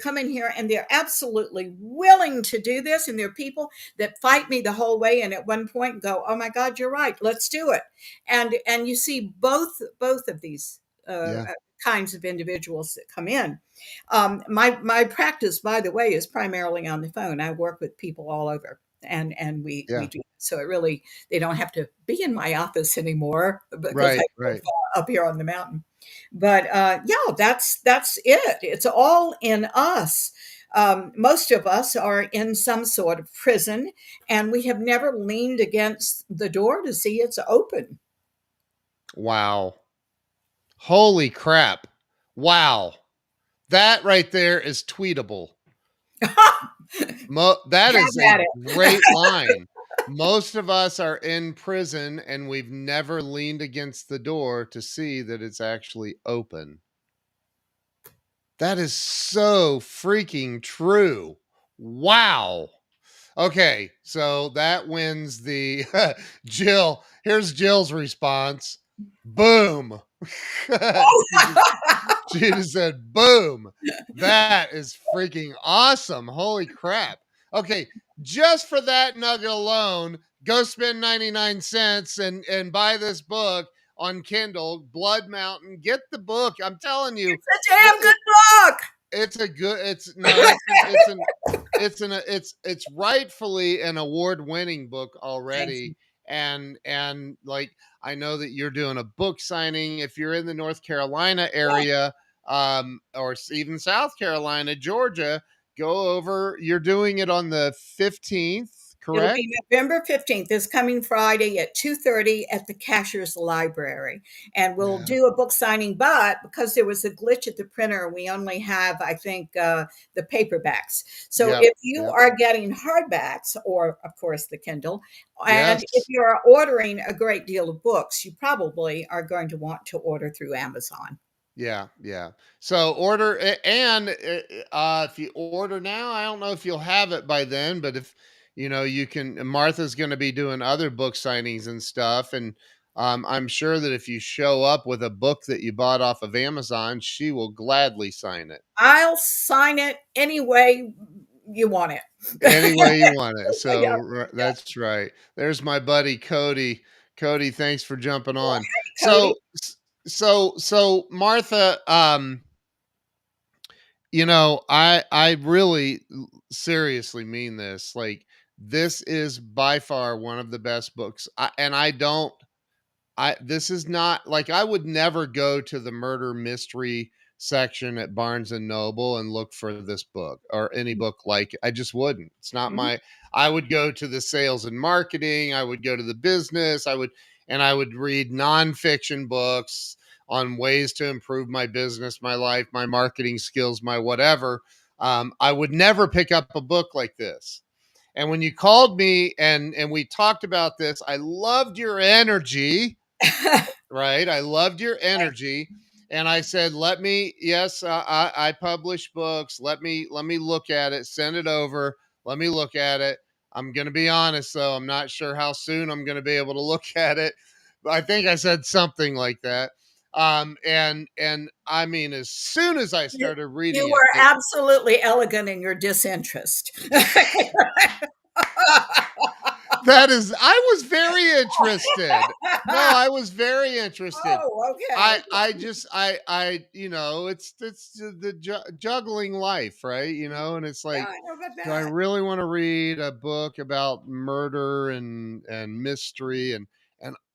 come in here and they're absolutely willing to do this. And there are people that fight me the whole way. And at one point go, oh my God, you're right. Let's do it. And you see both of these yeah, kinds of individuals that come in. My practice, by the way, is primarily on the phone. I work with people all over, and we yeah. do. So it really, they don't have to be in my office anymore because I Right, live right. up here on the mountain. But yeah, that's it. It's all in us. Most of us are in some sort of prison, and we have never leaned against the door to see it's open. Wow. Holy crap. Wow. That right there is tweetable. That Have is a at it. great line. Most of us are in prison and we've never leaned against the door to see that it's actually open. That is so freaking true. Wow. Okay, so that wins the Jill. Here's Jill's response. Boom. She just said, boom. That is freaking awesome. Holy crap. Okay, just for that nugget alone, go spend 99 cents and buy this book on Kindle, Blood Mountain. Get the book. I'm telling you, It's a damn good book. it's a good it's no, it's rightfully an award-winning book Thank already. you. And like, I know that you're doing a book signing. If you're in the North Carolina area, or even South Carolina, Georgia, go over. You're doing it on the 15th, It'll correct? be November 15th, this coming Friday at 2:30 at the Cashiers Library. And we'll Yeah. do a book signing, but because there was a glitch at the printer, we only have, I think, the paperbacks. So Yep. if you Yep. are getting hardbacks, or of course the Kindle, and if Yes. you're ordering a great deal of books, you probably are going to want to order through Amazon. Yeah, yeah. So order and if you order now, I don't know if you'll have it by then, but if you can. Martha's going to be doing other book signings and stuff, and I'm sure that if you show up with a book that you bought off of Amazon, she will gladly sign it I'll sign it any way you want any it. way you want it. Yeah, So yeah. that's right. There's my buddy Cody. Cody, thanks for jumping Well, on. hey, Cody. So Martha, I really seriously mean this. Like, this is by far one of the best books. And I don't I this is not like, I would never go to the murder mystery section at Barnes and Noble and look for this book or any book like it. I just wouldn't. It's not Mhm. my I would go to the sales and marketing, I would go to the business, I would read nonfiction books on ways to improve my business, my life, my marketing skills, my whatever. I would never pick up a book like this. And when you called me and we talked about this, I loved your energy, right? I loved your energy. And I said, let me, yes, I publish books. Let me look at it, send it over. Let me look at it. I'm going to be honest though. I'm not sure how soon I'm going to be able to look at it. But I think I said something like that. And I mean, as soon as I You started you reading it, were absolutely elegant in your disinterest. that is, I was very interested. No, I was very interested. Oh, okay. It's the juggling life, right? And it's Yeah, like, I know about do I that. really want to read a book about murder and mystery and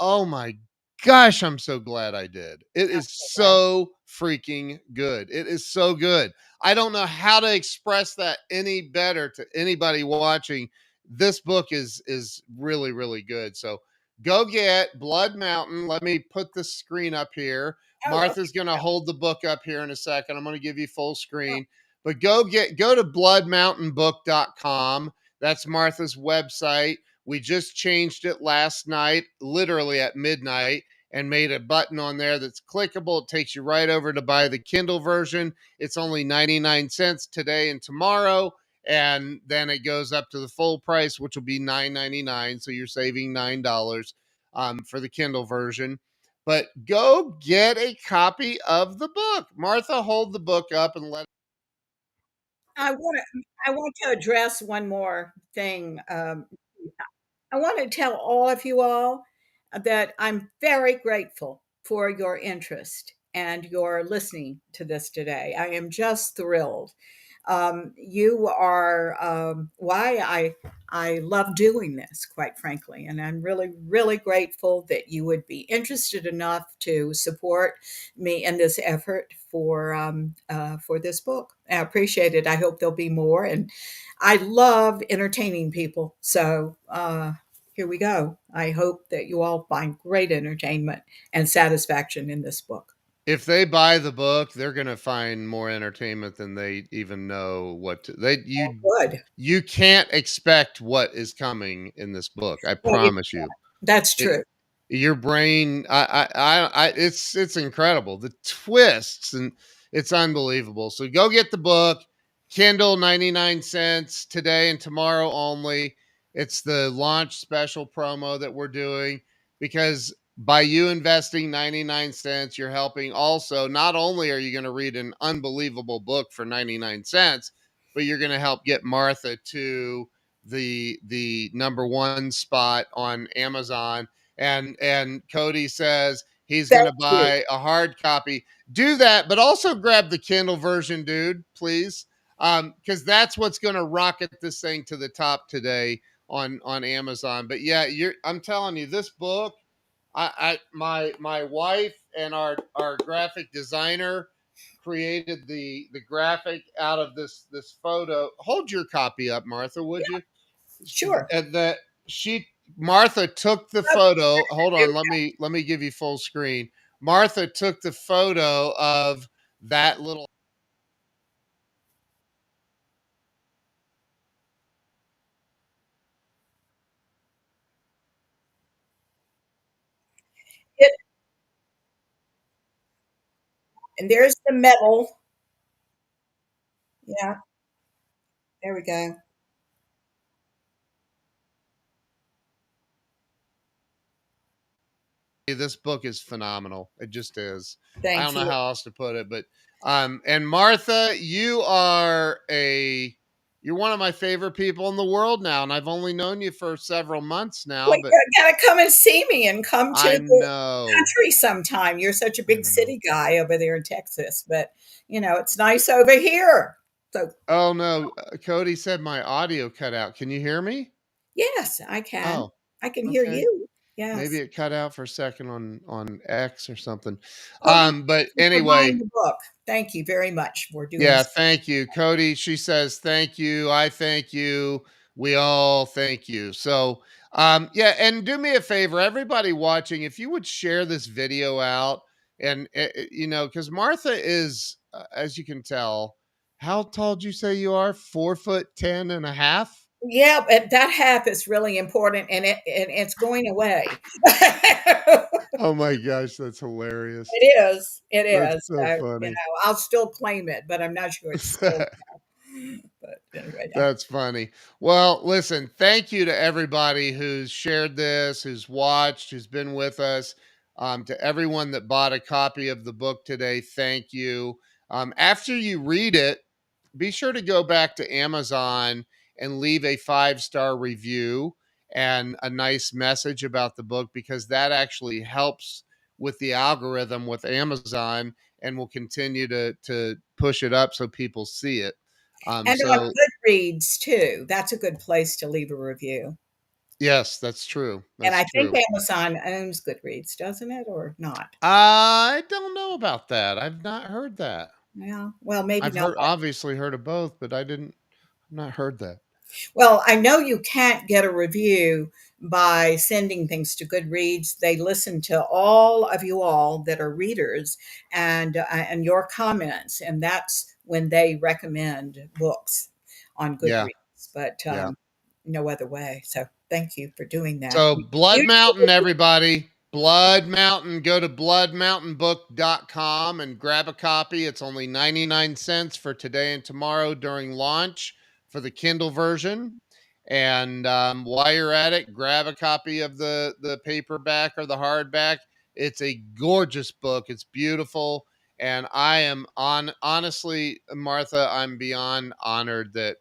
oh my gosh, I'm so glad I did. It I'm is so glad. so freaking good. It is so good. I don't know how to express that any better to anybody watching. This book is really really good. So go get Blood Mountain. Let me put the screen up here. Oh, okay. Martha's going to Yeah. hold the book up here in a second. I'm going to give you full Oh, screen. But go to bloodmountainbook.com. That's Martha's website. We just changed it last night, literally at midnight, and made a button on there that's clickable. It takes you right over to buy the Kindle version. It's only 99 cents today and tomorrow, and then it goes up to the full price, which will be $9.99. So you're saving $9 for the Kindle version. But go get a copy of the book. Martha, hold the book up and let. I want to address one more thing. I want to tell all of you all that I'm very grateful for your interest and your listening to this today. I am just thrilled. You are why I love doing this, quite frankly, and I'm really really grateful that you would be interested enough to support me in this effort for this book. I appreciate it. I hope there'll be more, and I love entertaining people. So here we go. I hope that you all find great entertainment and satisfaction in this book. If they buy the book, they're going to find more entertainment than they even know what to, they Good. you can't expect what is coming in this book. I Well, you, promise you. that's It, true. your brain, it's incredible. The twists and it's unbelievable. So go get the book, Kindle 99 cents today and tomorrow only. It's the launch special promo that we're doing because by you investing 99 cents, you're helping also. Not only are you going to read an unbelievable book for 99 cents, but you're going to help get Martha to the number one spot on Amazon. And Cody says he's going Thank to you. buy a hard copy. Do that, but also grab the Kindle version, dude, please. Because that's what's going to rocket this thing to the top today on Amazon. But yeah, I'm telling you, this book, my wife and our graphic designer created the graphic out of this photo. Hold your copy up, Martha, would you? Sure. That she Martha took the photo. Hold on, let me give you full screen. Martha took the photo of that little. It, and there's the medal. Yeah, there we go. This book is phenomenal. It just is. I don't Thank know you. how else to put it, but and Martha, you are a You're one of my favorite people in the world now, and I've only known you for several months now, Well, but you gotta come and see me and come to I the know. country sometime. You're such a I big know. city guy over there in Texas, but it's nice over here. So, Oh no, Cody said my audio cut out. Can you hear me? yes, I can. Oh, I can hear okay. you. Maybe Yes. it cut out for a second on X or something. Cody, thank But you for buying anyway, the book. Thank you very much for doing yeah, this. thank you, Cody. She says thank you. I thank you. We all thank you. So, yeah, and do me a favor, everybody watching, if you would share this video out, and because Martha is, as you can tell, how tall did you say you are? 4 foot 10 and a half. Yeah, but that half is really important, and it's going away. Oh my gosh, that's hilarious. It is. It That's is. so So, funny. I'll still claim it, but I'm not sure it's still. But anyway, yeah. That's funny. Well, listen, thank you to everybody who's shared this, who's watched, who's been with us. To everyone that bought a copy of the book today, thank you. After you read it, be sure to go back to Amazon and leave a 5-star review and a nice message about the book, because that actually helps with the algorithm with Amazon and will continue to push it up so people see it. And on So Goodreads too. That's a good place to leave a review. yes, that's true. And That's I think true. Amazon owns Goodreads, doesn't it, or not? I don't know about that. I've not heard that. Yeah. Well, maybe I've not. obviously heard of both, but I've not heard that. Well, I know you can't get a review by sending things to Goodreads. They listen to all of you all that are readers and your comments, and that's when they recommend books on Yeah, Goodreads. But yeah. no other way. So thank you for doing that. So Blood Mountain, everybody. Blood Mountain. Go to bloodmountainbook.com and grab a copy. It's only 99 cents for today and tomorrow during launch for the Kindle version. And while you're at it, grab a copy of the paperback or the hardback. It's a gorgeous book. It's beautiful. And I am honestly, Martha, I'm beyond honored that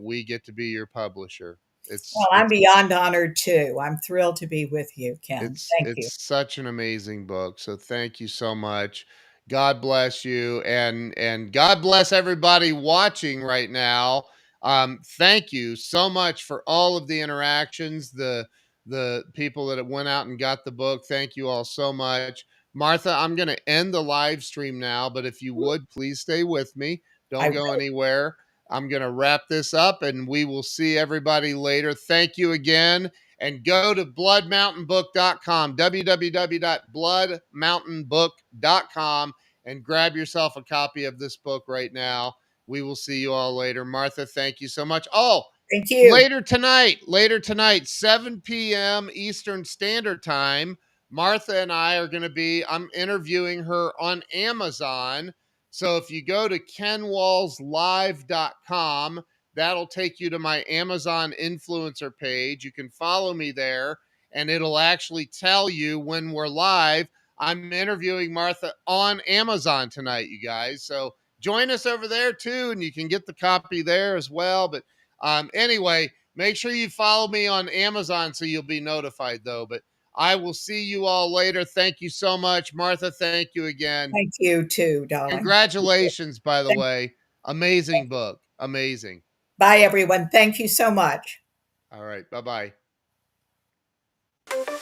we get to be your publisher. Well, It's I'm it's beyond honored too. I'm thrilled to be with you, Ken. it's Thank you. it's such an amazing book. So thank you so much. God bless you, and God bless everybody watching right now. Thank you so much for all of the interactions, the people that went out and got the book. Thank you all so much. Martha, I'm going to end the live stream now, but if you would please stay with me. I Don't go will. anywhere. I'm going to wrap this up and we will see everybody later. Thank you again, and go to bloodmountainbook.com, www.bloodmountainbook.com, and grab yourself a copy of this book right now. We will see you all later. Martha, thank you so much. Oh, Thank you. later tonight, 7 p.m. Eastern Standard Time, Martha and I are going to I'm interviewing her on Amazon. So if you go to kenwallslive.com, that'll take you to my Amazon influencer page. You can follow me there, and it'll actually tell you when we're live. I'm interviewing Martha on Amazon tonight, you guys. So join us over there too, and you can get the copy there as well. But anyway, make sure you follow me on Amazon so you'll be notified, though. But I will see you all later. Thank you so much. Martha, thank you again. Thank you too, darling. Congratulations, by the Thank way. Amazing book. Amazing. Bye, everyone. Thank you so much. All right. Bye bye.